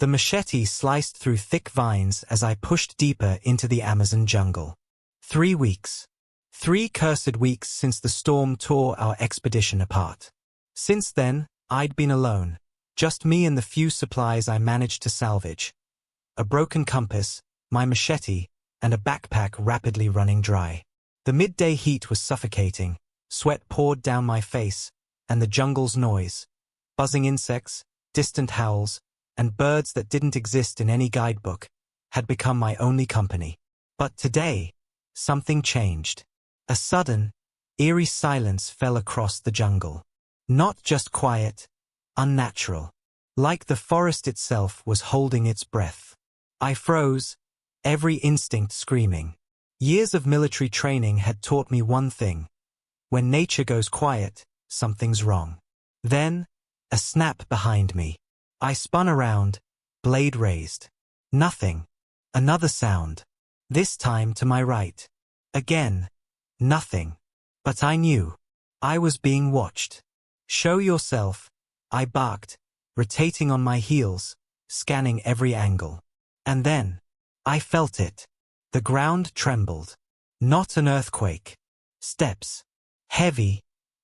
The machete sliced through thick vines as I pushed deeper into the Amazon jungle. 3 weeks. 3 cursed weeks since the storm tore our expedition apart. Since then, I'd been alone. Just me and the few supplies I managed to salvage. A broken compass, my machete, and a backpack rapidly running dry. The midday heat was suffocating, sweat poured down my face, and the jungle's noise. Buzzing insects, distant howls, and birds that didn't exist in any guidebook, had become my only company. But today, something changed. A sudden, eerie silence fell across the jungle. Not just quiet, unnatural. Like the forest itself was holding its breath. I froze, every instinct screaming. Years of military training had taught me one thing. When nature goes quiet, something's wrong. Then, a snap behind me. I spun around, blade raised. Nothing. Another sound. This time to my right. Again. Nothing. But I knew. I was being watched. Show yourself, I barked, rotating on my heels, scanning every angle. And then, I felt it. The ground trembled. Not an earthquake. Steps. Heavy,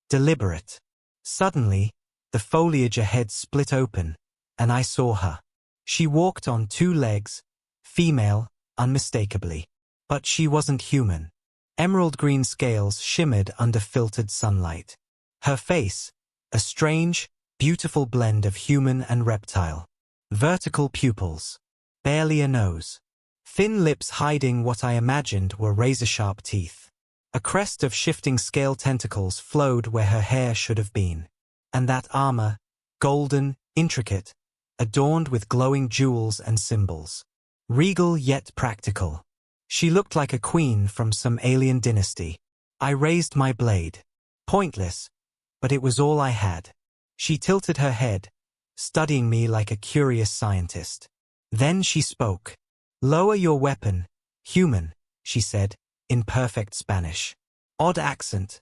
deliberate. Suddenly, the foliage ahead split open, and I saw her. She walked on 2 legs, female, unmistakably. But she wasn't human. Emerald green scales shimmered under filtered sunlight. Her face, a strange, beautiful blend of human and reptile. Vertical pupils. Barely a nose. Thin lips hiding what I imagined were razor-sharp teeth. A crest of shifting scale tentacles flowed where her hair should have been. And that armor, golden, intricate, adorned with glowing jewels and symbols. Regal yet practical. She looked like a queen from some alien dynasty. I raised my blade. Pointless, but it was all I had. She tilted her head, studying me like a curious scientist. Then she spoke. "Lower your weapon, human," she said, in perfect Spanish. Odd accent,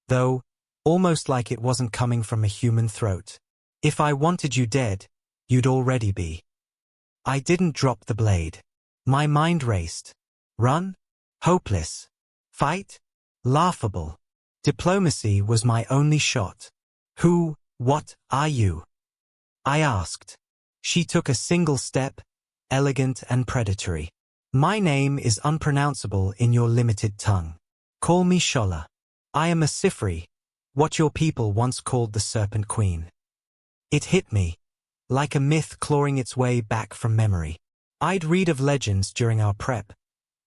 though, almost like it wasn't coming from a human throat. "If I wanted you dead, you'd already be." I didn't drop the blade. My mind raced. Run? Hopeless. Fight? Laughable. Diplomacy was my only shot. What are you? I asked. She took a single step, elegant and predatory. "My name is unpronounceable in your limited tongue. Call me Shola. I am a Sifri, what your people once called the Serpent Queen." It hit me, like a myth clawing its way back from memory. I'd read of legends during our prep.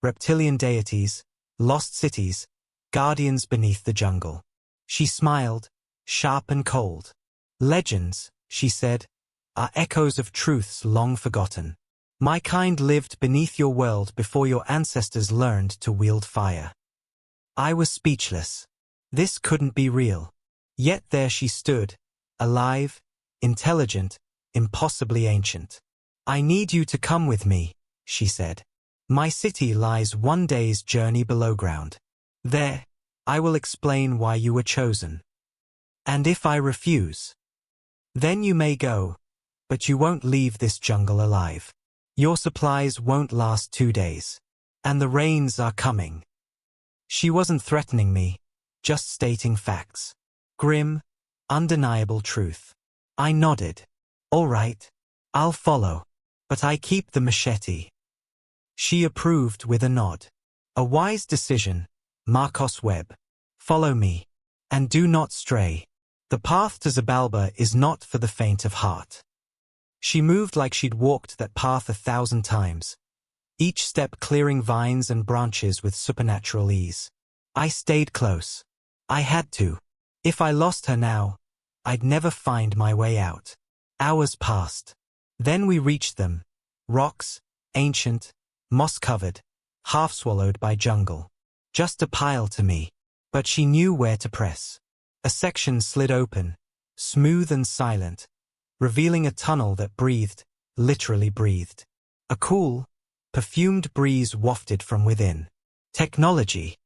Reptilian deities, lost cities, guardians beneath the jungle. She smiled, sharp and cold. "Legends," she said, "are echoes of truths long forgotten. My kind lived beneath your world before your ancestors learned to wield fire." I was speechless. This couldn't be real. Yet there she stood, alive, intelligent, impossibly ancient. "I need you to come with me," she said. "My city lies 1 day's journey below ground. There, I will explain why you were chosen. And if I refuse, then you may go, but you won't leave this jungle alive. Your supplies won't last 2 days. And the rains are coming." She wasn't threatening me, just stating facts. Grim, undeniable truth. I nodded. "All right, I'll follow. But I keep the machete." She approved with a nod. "A wise decision, Marcos Webb. Follow me. And do not stray. The path to Zabalba is not for the faint of heart." She moved like she'd walked that path 1,000 times, each step clearing vines and branches with supernatural ease. I stayed close. I had to. If I lost her now, I'd never find my way out. Hours passed. Then we reached them. Rocks, ancient, moss-covered, half-swallowed by jungle. Just a pile to me. But she knew where to press. A section slid open, smooth and silent, revealing a tunnel that breathed, literally breathed. A cool, perfumed breeze wafted from within. "Technology?"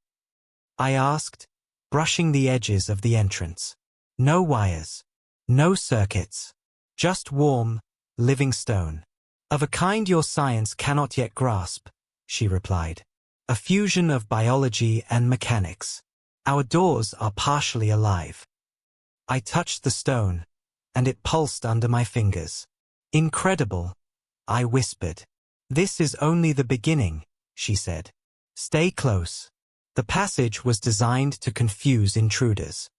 I asked, brushing the edges of the entrance. No wires. No circuits. Just warm, living stone. Of a kind your science cannot yet grasp, she replied. A fusion of biology and mechanics. Our doors are partially alive. I touched the stone, and it pulsed under my fingers. Incredible, I whispered. This is only the beginning, she said. Stay close. The passage was designed to confuse intruders.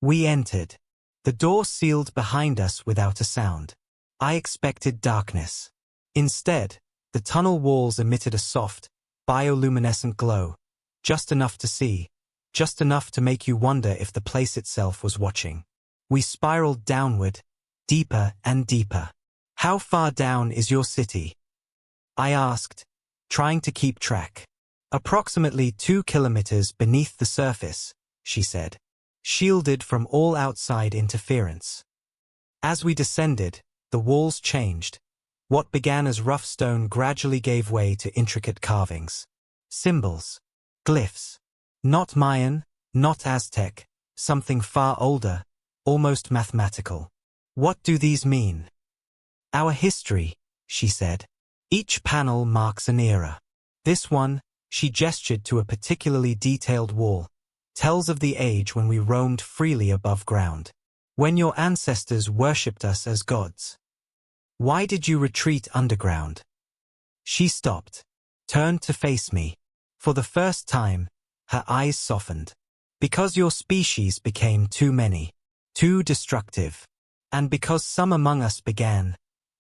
We entered. The door sealed behind us without a sound. I expected darkness. Instead, the tunnel walls emitted a soft, bioluminescent glow, just enough to see, just enough to make you wonder if the place itself was watching. We spiraled downward, deeper and deeper. How far down is your city? I asked, trying to keep track. Approximately 2 kilometers beneath the surface, she said, shielded from all outside interference. As we descended, the walls changed. What began as rough stone gradually gave way to intricate carvings. Symbols. Glyphs. Not Mayan, not Aztec, something far older, almost mathematical. What do these mean? Our history, she said. Each panel marks an era. This one, she gestured to a particularly detailed wall, tells of the age when we roamed freely above ground. When your ancestors worshipped us as gods. Why did you retreat underground? She stopped, turned to face me. For the first time, her eyes softened. Because your species became too many, too destructive, and because some among us began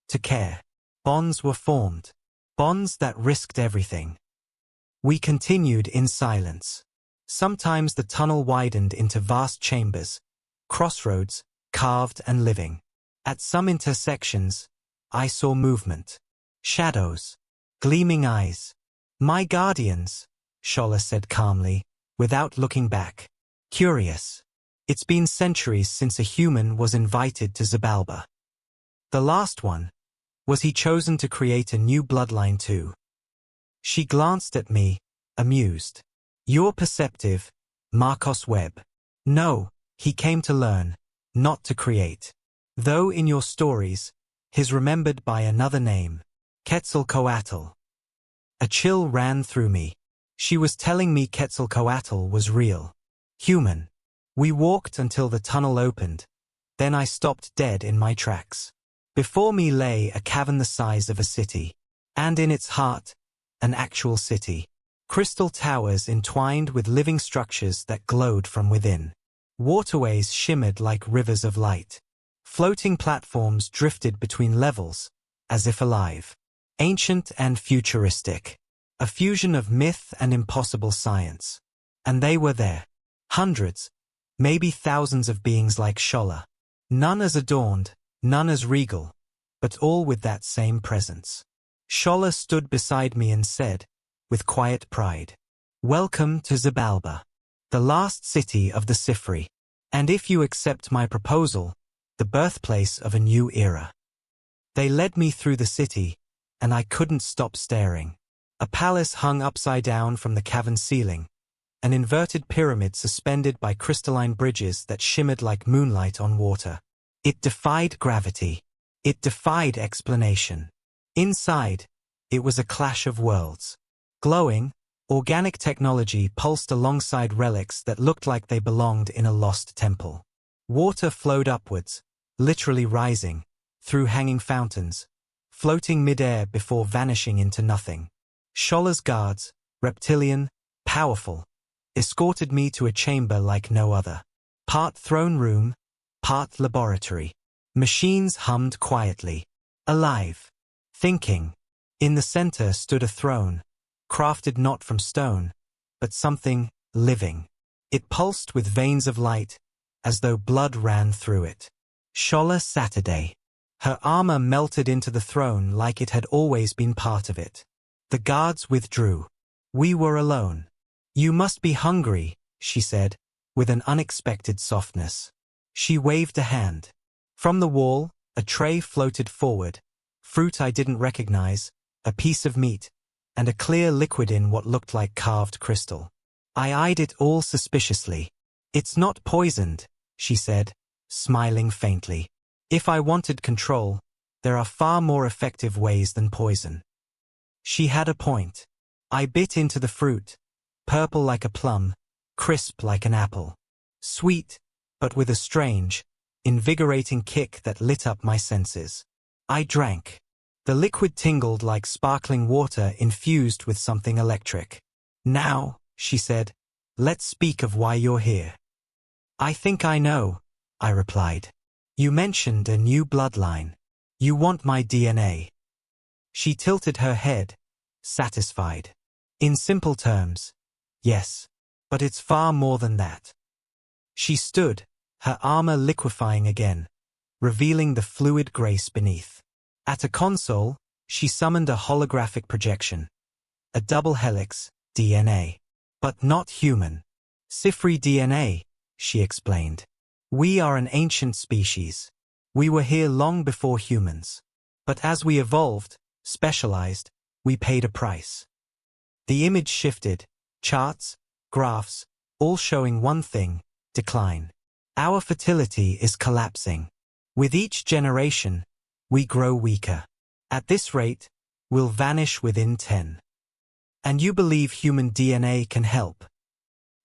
to care. Bonds were formed, bonds that risked everything. We continued in silence. Sometimes the tunnel widened into vast chambers, crossroads, carved and living. At some intersections, I saw movement. Shadows. Gleaming eyes. My guardians, Shola said calmly, without looking back. Curious. It's been centuries since a human was invited to Xibalba. The last one. Was he chosen to create a new bloodline too? She glanced at me, amused. You're perceptive, Marcos Webb. No, he came to learn, not to create. Though in your stories, he's remembered by another name, Quetzalcoatl. A chill ran through me. She was telling me Quetzalcoatl was real. Human. We walked until the tunnel opened. Then I stopped dead in my tracks. Before me lay a cavern the size of a city. And in its heart, an actual city. Crystal towers entwined with living structures that glowed from within. Waterways shimmered like rivers of light. Floating platforms drifted between levels, as if alive. Ancient and futuristic. A fusion of myth and impossible science. And they were there. Hundreds, maybe thousands of beings like Shola. None as adorned, none as regal, but all with that same presence. Shola stood beside me and said, with quiet pride, "Welcome to Xibalba, the last city of the Sifri. And if you accept my proposal, the birthplace of a new era." They led me through the city, and I couldn't stop staring. A palace hung upside down from the cavern ceiling, an inverted pyramid suspended by crystalline bridges that shimmered like moonlight on water. It defied gravity. It defied explanation. Inside, it was a clash of worlds. Glowing, organic technology pulsed alongside relics that looked like they belonged in a lost temple. Water flowed upwards, literally rising, through hanging fountains, floating mid-air before vanishing into nothing. Shola's guards, reptilian, powerful, escorted me to a chamber like no other. Part throne room, part laboratory. Machines hummed quietly. Alive. Thinking. In the center stood a throne, crafted not from stone, but something living. It pulsed with veins of light, as though blood ran through it. Shola Saturday. Her armor melted into the throne like it had always been part of it. The guards withdrew. We were alone. "You must be hungry," she said, with an unexpected softness. She waved a hand. From the wall, a tray floated forward, fruit I didn't recognize, a piece of meat, and a clear liquid in what looked like carved crystal. I eyed it all suspiciously. "It's not poisoned," she said, smiling faintly. "If I wanted control, There are far more effective ways than poison. She had a point. I bit into the fruit, purple like a plum, crisp like an apple. Sweet, but with a strange, invigorating kick that lit up my senses. I drank. The liquid tingled like sparkling water infused with something electric. Now, she said, let's speak of why you're here. I think I know, I replied. You mentioned a new bloodline. You want my DNA. She tilted her head, satisfied. In simple terms, yes, but it's far more than that. She stood, her armor liquefying again, revealing the fluid grace beneath. At a console, she summoned a holographic projection. A double helix, DNA. But not human. Sifri DNA, she explained. We are an ancient species. We were here long before humans. But as we evolved, specialized, we paid a price. The image shifted, charts, graphs, all showing one thing, decline. Our fertility is collapsing. With each generation, we grow weaker. At this rate, we'll vanish within 10. And you believe human DNA can help?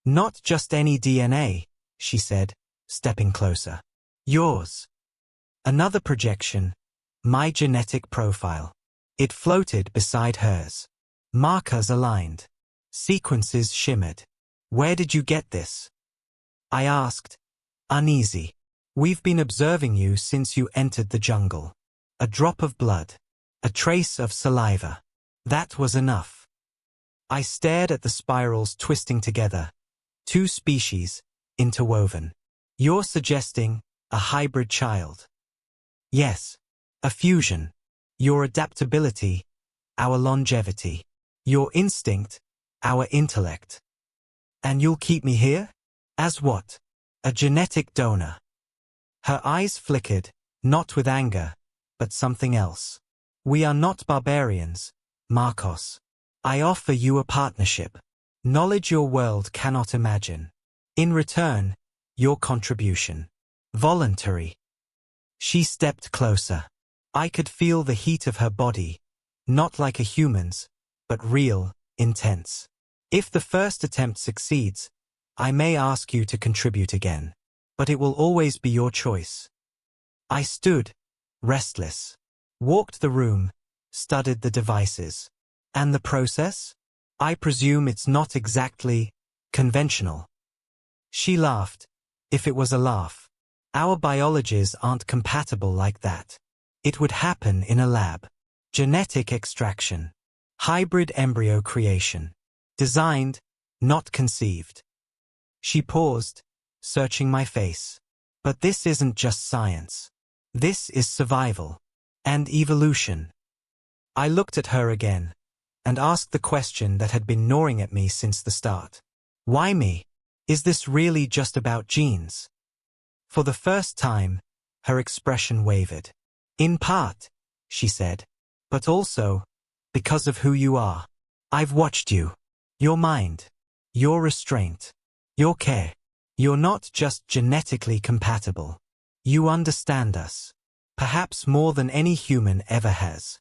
Not just any DNA, she said, stepping closer. Yours. Another projection, my genetic profile. It floated beside hers. Markers aligned. Sequences shimmered. Where did you get this? I asked, uneasy. We've been observing you since you entered the jungle. A drop of blood. A trace of saliva. That was enough. I stared at the spirals twisting together. Two species, interwoven. You're suggesting a hybrid child. Yes, a fusion. Your adaptability, our longevity. Your instinct, our intellect. And you'll keep me here? As what? A genetic donor. Her eyes flickered, not with anger, but something else. We are not barbarians, Marcos. I offer you a partnership. Knowledge your world cannot imagine. In return, your contribution. Voluntary. She stepped closer. I could feel the heat of her body, not like a human's, but real, intense. If the first attempt succeeds, I may ask you to contribute again. But it will always be your choice. I stood, restless. Walked the room, studied the devices. And the process? I presume it's not exactly conventional. She laughed, if it was a laugh. Our biologies aren't compatible like that. It would happen in a lab. Genetic extraction. Hybrid embryo creation. Designed, not conceived. She paused, searching my face. But this isn't just science. This is survival. And evolution. I looked at her again, and asked the question that had been gnawing at me since the start. Why me? Is this really just about genes? For the first time, her expression wavered. In part, she said, but also, because of who you are. I've watched you. Your mind. Your restraint. Your care. You're not just genetically compatible. You understand us. Perhaps more than any human ever has.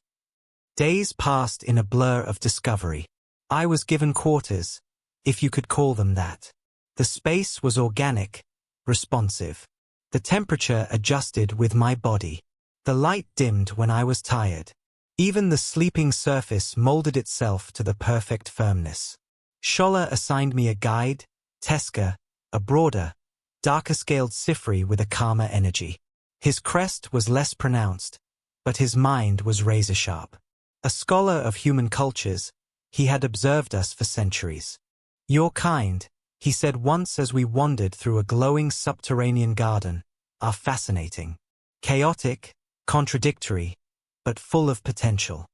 Days passed in a blur of discovery. I was given quarters, if you could call them that. The space was organic, responsive. The temperature adjusted with my body. The light dimmed when I was tired. Even the sleeping surface molded itself to the perfect firmness. Scholler assigned me a guide, Teska, a broader, darker-scaled Sifri with a calmer energy. His crest was less pronounced, but his mind was razor-sharp. A scholar of human cultures, he had observed us for centuries. Your kind, he said once as we wandered through a glowing subterranean garden, are fascinating. Chaotic, contradictory, but full of potential.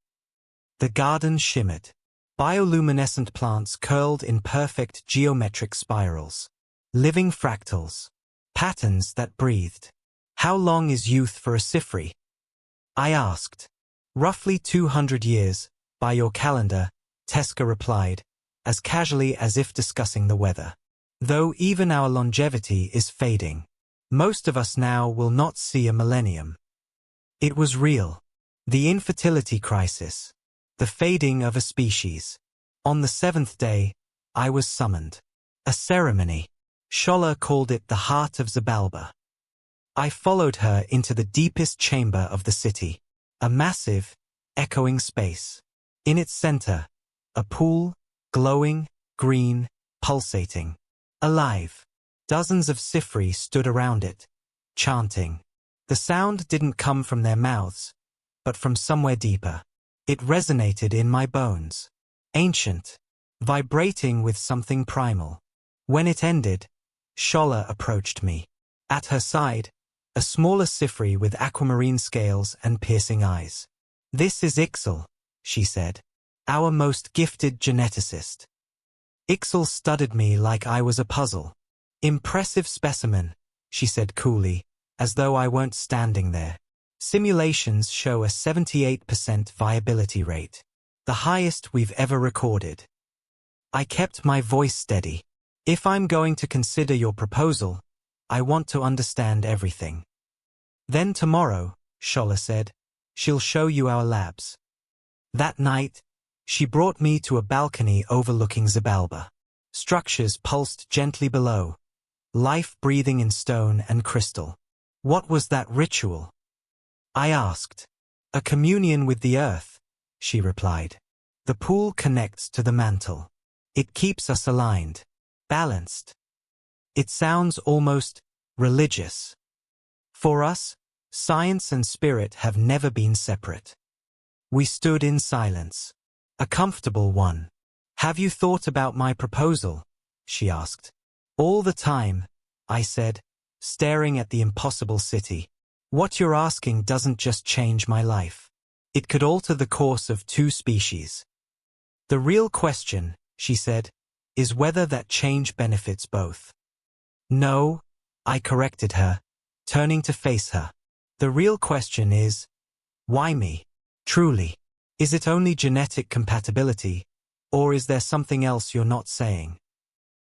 The garden shimmered. Bioluminescent plants curled in perfect geometric spirals. Living fractals. Patterns that breathed. How long is youth for a Sifri? I asked. Roughly 200 years, by your calendar, Teska replied, as casually as if discussing the weather. Though even our longevity is fading. Most of us now will not see a millennium. It was real. The infertility crisis. The fading of a species. On the 7th day, I was summoned. A ceremony. Shola called it the Heart of Xibalba. I followed her into the deepest chamber of the city. A massive, echoing space. In its center, a pool, glowing, green, pulsating. Alive. Dozens of Sifri stood around it, chanting. The sound didn't come from their mouths, but from somewhere deeper. It resonated in my bones. Ancient. Vibrating with something primal. When it ended, Shola approached me. At her side, a smaller Sifri with aquamarine scales and piercing eyes. "This is Ixal," she said. "Our most gifted geneticist." Ixal studied me like I was a puzzle. "Impressive specimen," she said coolly, as though I weren't standing there. "Simulations show a 78% viability rate. The highest we've ever recorded." I kept my voice steady. "If I'm going to consider your proposal, I want to understand everything." "Then tomorrow," Shola said, "she'll show you our labs." That night, she brought me to a balcony overlooking Xibalba. Structures pulsed gently below, life breathing in stone and crystal. "What was that ritual?" I asked. "A communion with the earth," she replied. "The pool connects to the mantle. It keeps us aligned, balanced." It sounds almost religious. For us, science and spirit have never been separate. We stood in silence. A comfortable one. "Have you thought about my proposal?" she asked. "All the time," I said, staring at the impossible city. "What you're asking doesn't just change my life. It could alter the course of 2 species. The real question," she said, "is whether that change benefits both." "No," I corrected her, turning to face her. "The real question is, why me? Truly. Is it only genetic compatibility, or is there something else you're not saying?"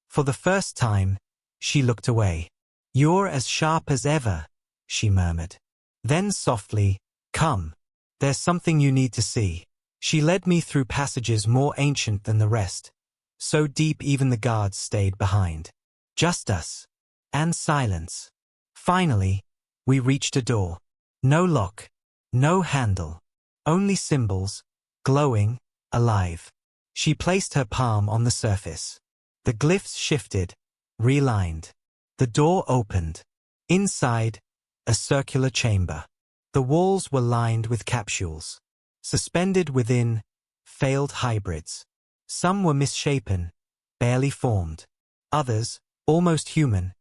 For the first time, she looked away. "You're as sharp as ever," she murmured. Then softly, "Come. There's something you need to see." She led me through passages more ancient than the rest, so deep even the guards stayed behind. Just us. And silence. Finally, we reached a door. No lock. No handle. Only symbols, glowing, alive. She placed her palm on the surface. The glyphs shifted, realigned. The door opened. Inside, a circular chamber. The walls were lined with capsules. Suspended within, failed hybrids. Some were misshapen, barely formed. Others, almost human,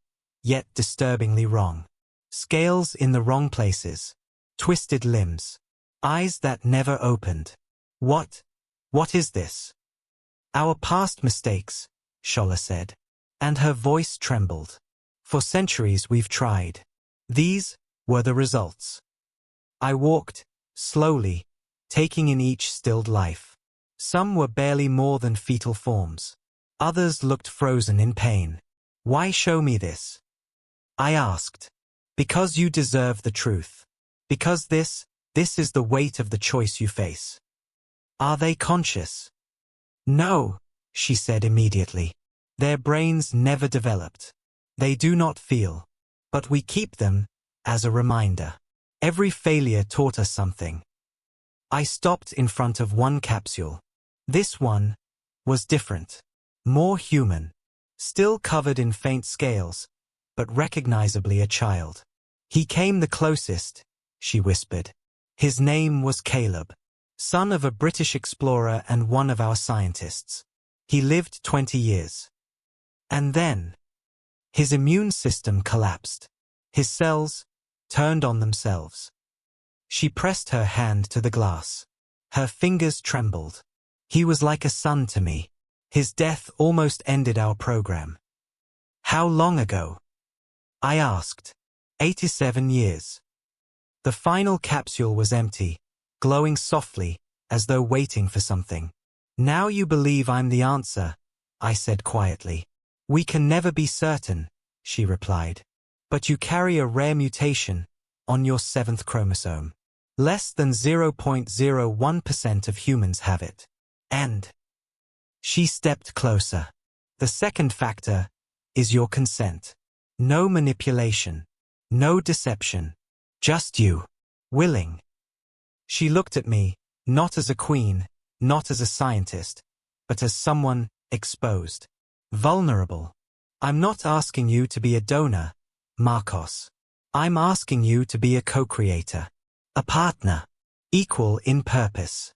yet disturbingly wrong. Scales in the wrong places. Twisted limbs. Eyes that never opened. What is this?" "Our past mistakes," Shola said, and her voice trembled. "For centuries we've tried. These were the results." I walked, slowly, taking in each stilled life. Some were barely more than fetal forms. Others looked frozen in pain. "Why show me this?" I asked. "Because you deserve the truth. Because this is the weight of the choice you face." "Are they conscious?" "No," she said immediately. "Their brains never developed. They do not feel. But we keep them as a reminder. Every failure taught us something." I stopped in front of one capsule. This one was different. More human. Still covered in faint scales, but recognizably a child. "He came the closest," she whispered. "His name was Caleb. Son of a British explorer and one of our scientists. He lived 20 years. And then, his immune system collapsed. His cells turned on themselves." She pressed her hand to the glass. Her fingers trembled. "He was like a son to me. His death almost ended our program." "How long ago?" I asked. 87 years. The final capsule was empty, glowing softly, as though waiting for something. "Now you believe I'm the answer," I said quietly. "We can never be certain," she replied. "But you carry a rare mutation on your 7th chromosome. Less than 0.01% of humans have it. And she stepped closer. The second factor is your consent. No manipulation. No deception. Just you. Willing. She looked at me, not as a queen, not as a scientist, but as someone exposed. Vulnerable. I'm not asking you to be a donor, Marcos. I'm asking you to be a co-creator. A partner. Equal in purpose.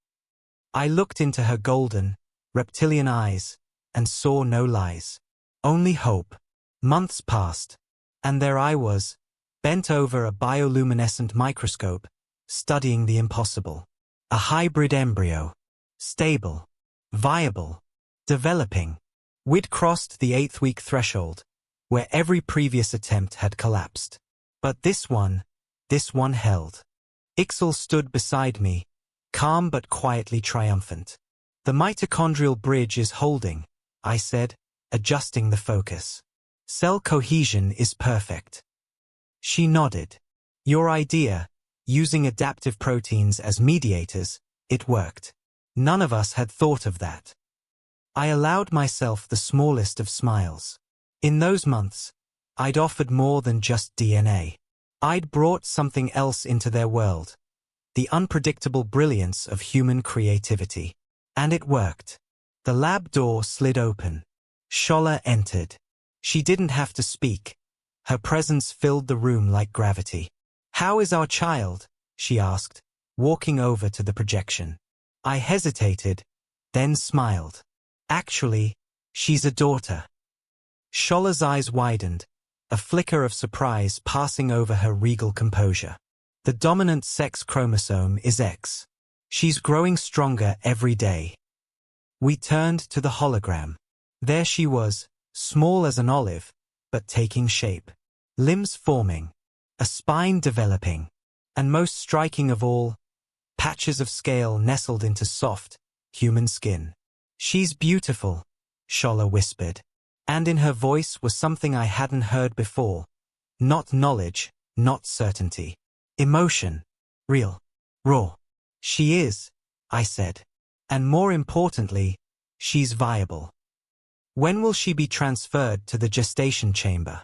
I looked into her golden, reptilian eyes, and saw no lies. Only hope. Months passed, and there I was, bent over a bioluminescent microscope, studying the impossible. A hybrid embryo. Stable. Viable. Developing. We'd crossed the 8th-week threshold, where every previous attempt had collapsed. But this one held. Ixel stood beside me, calm but quietly triumphant. The mitochondrial bridge is holding, I said, adjusting the focus. Cell cohesion is perfect. She nodded. Your idea, using adaptive proteins as mediators, it worked. None of us had thought of that. I allowed myself the smallest of smiles. In those months, I'd offered more than just DNA. I'd brought something else into their world. The unpredictable brilliance of human creativity. And it worked. The lab door slid open. Shola entered. She didn't have to speak. Her presence filled the room like gravity. How is our child? She asked, walking over to the projection. I hesitated, then smiled. Actually, she's a daughter. Shola's eyes widened, a flicker of surprise passing over her regal composure. The dominant sex chromosome is X. She's growing stronger every day. We turned to the hologram. There she was, small as an olive, but taking shape. Limbs forming, a spine developing, and most striking of all, patches of scale nestled into soft, human skin. She's beautiful, Shola whispered, and in her voice was something I hadn't heard before. Not knowledge, not certainty. Emotion. Real. Raw. She is, I said. And more importantly, she's viable. When will she be transferred to the gestation chamber?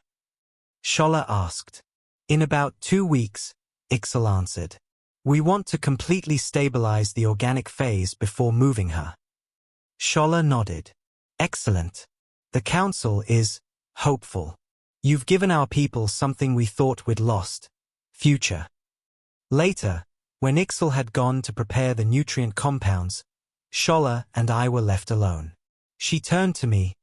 Shola asked. In about 2 weeks, Ixel answered. We want to completely stabilize the organic phase before moving her. Shola nodded. Excellent. The council is hopeful. You've given our people something we thought we'd lost. Future. Later, when Ixel had gone to prepare the nutrient compounds, Shola and I were left alone. She turned to me,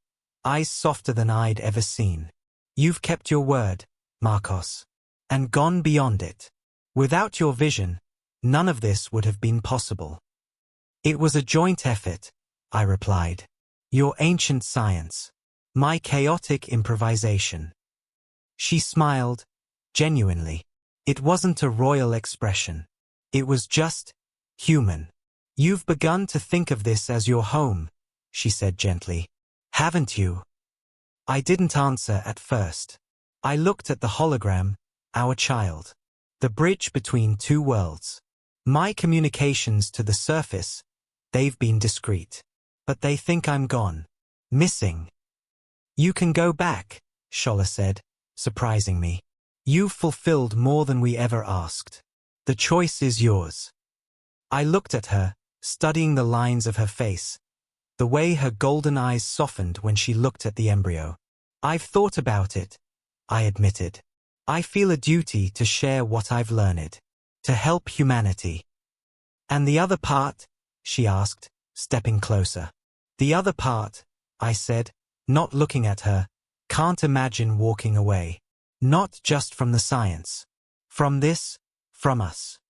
eyes softer than I'd ever seen. You've kept your word, Marcos, and gone beyond it. Without your vision, none of this would have been possible. It was a joint effort, I replied. Your ancient science. My chaotic improvisation. She smiled, genuinely. It wasn't a royal expression. It was just human. You've begun to think of this as your home, she said gently. Haven't you? I didn't answer at first. I looked at the hologram, our child. The bridge between two worlds. My communications to the surface, they've been discreet. But they think I'm gone. Missing. You can go back, Shola said, surprising me. You've fulfilled more than we ever asked. The choice is yours. I looked at her, studying the lines of her face, the way her golden eyes softened when she looked at the embryo. I've thought about it, I admitted. I feel a duty to share what I've learned, to help humanity. And the other part? She asked, stepping closer. The other part, I said, not looking at her, can't imagine walking away. Not just from the science. From this, from us.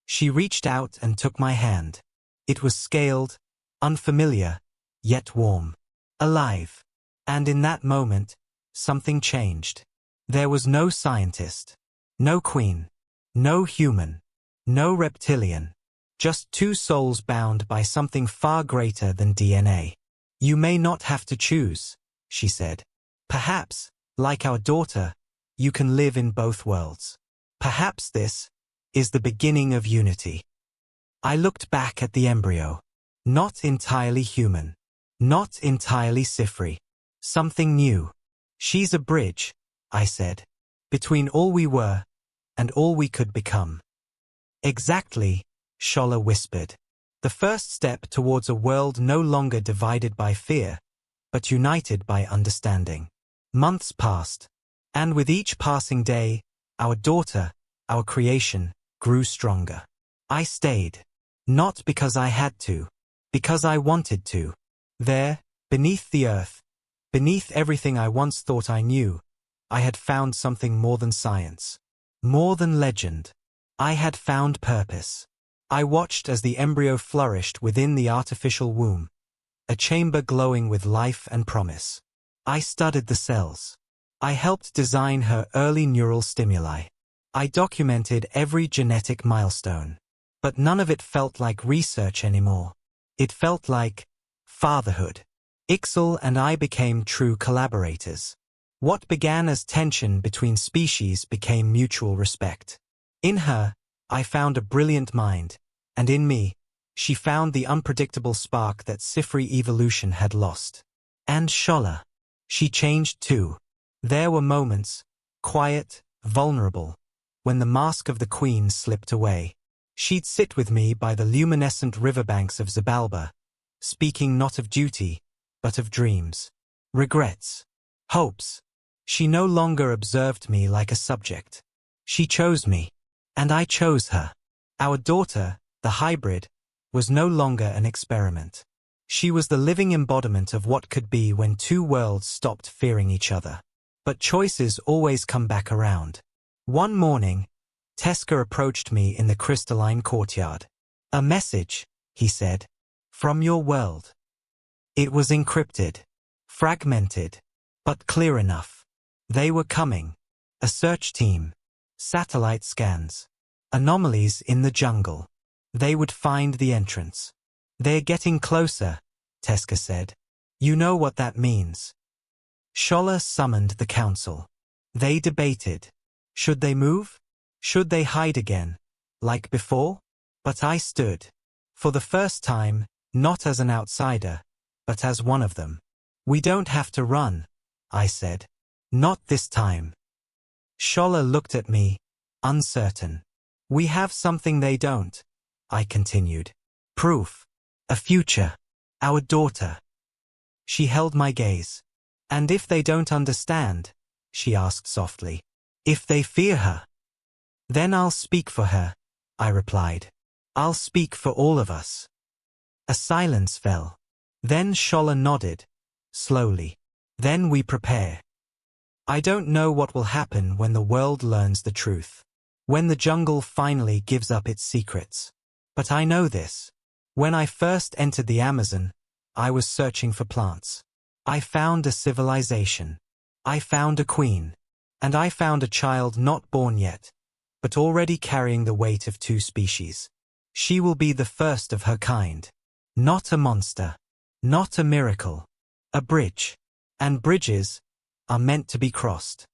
She reached out and took my hand. It was scaled, unfamiliar, yet warm. Alive. And in that moment, something changed. There was no scientist. No queen. No human. No reptilian. Just two souls bound by something far greater than DNA. You may not have to choose, she said. Perhaps, like our daughter, you can live in both worlds. Perhaps this, is the beginning of unity. I looked back at the embryo. Not entirely human. Not entirely Sifri. Something new. She's a bridge, I said, between all we were and all we could become. Exactly, Shola whispered. The first step towards a world no longer divided by fear, but united by understanding. Months passed, and with each passing day, our daughter, our creation, grew stronger. I stayed. Not because I had to, because I wanted to. There, beneath the earth, beneath everything I once thought I knew, I had found something more than science. More than legend. I had found purpose. I watched as the embryo flourished within the artificial womb, a chamber glowing with life and promise. I studied the cells. I helped design her early neural stimuli. I documented every genetic milestone. But none of it felt like research anymore. It felt like fatherhood. Ixal and I became true collaborators. What began as tension between species became mutual respect. In her, I found a brilliant mind, and in me, she found the unpredictable spark that Sifri evolution had lost. And Shola. She changed too. There were moments, quiet, vulnerable, when the mask of the queen slipped away. She'd sit with me by the luminescent riverbanks of Zabalba, speaking not of duty, but of dreams, regrets, hopes. She no longer observed me like a subject. She chose me, and I chose her. Our daughter, the hybrid, was no longer an experiment. She was the living embodiment of what could be when two worlds stopped fearing each other. But choices always come back around. One morning, Teska approached me in the crystalline courtyard. A message, he said, from your world. It was encrypted, fragmented, but clear enough. They were coming. A search team. Satellite scans. Anomalies in the jungle. They would find the entrance. They're getting closer, Teska said. You know what that means. Shola summoned the council. They debated. Should they move? Should they hide again, like before? But I stood. For the first time, not as an outsider, but as one of them. We don't have to run, I said. Not this time. Shola looked at me, uncertain. We have something they don't, I continued. Proof. A future. Our daughter. She held my gaze. And if they don't understand, she asked softly. If they fear her. Then I'll speak for her, I replied. I'll speak for all of us. A silence fell. Then Shola nodded, slowly. Then we prepare. I don't know what will happen when the world learns the truth. When the jungle finally gives up its secrets. But I know this. When I first entered the Amazon, I was searching for plants. I found a civilization. I found a queen. And I found a child not born yet, but already carrying the weight of two species. She will be the first of her kind. Not a monster. Not a miracle. A bridge. And bridges are meant to be crossed.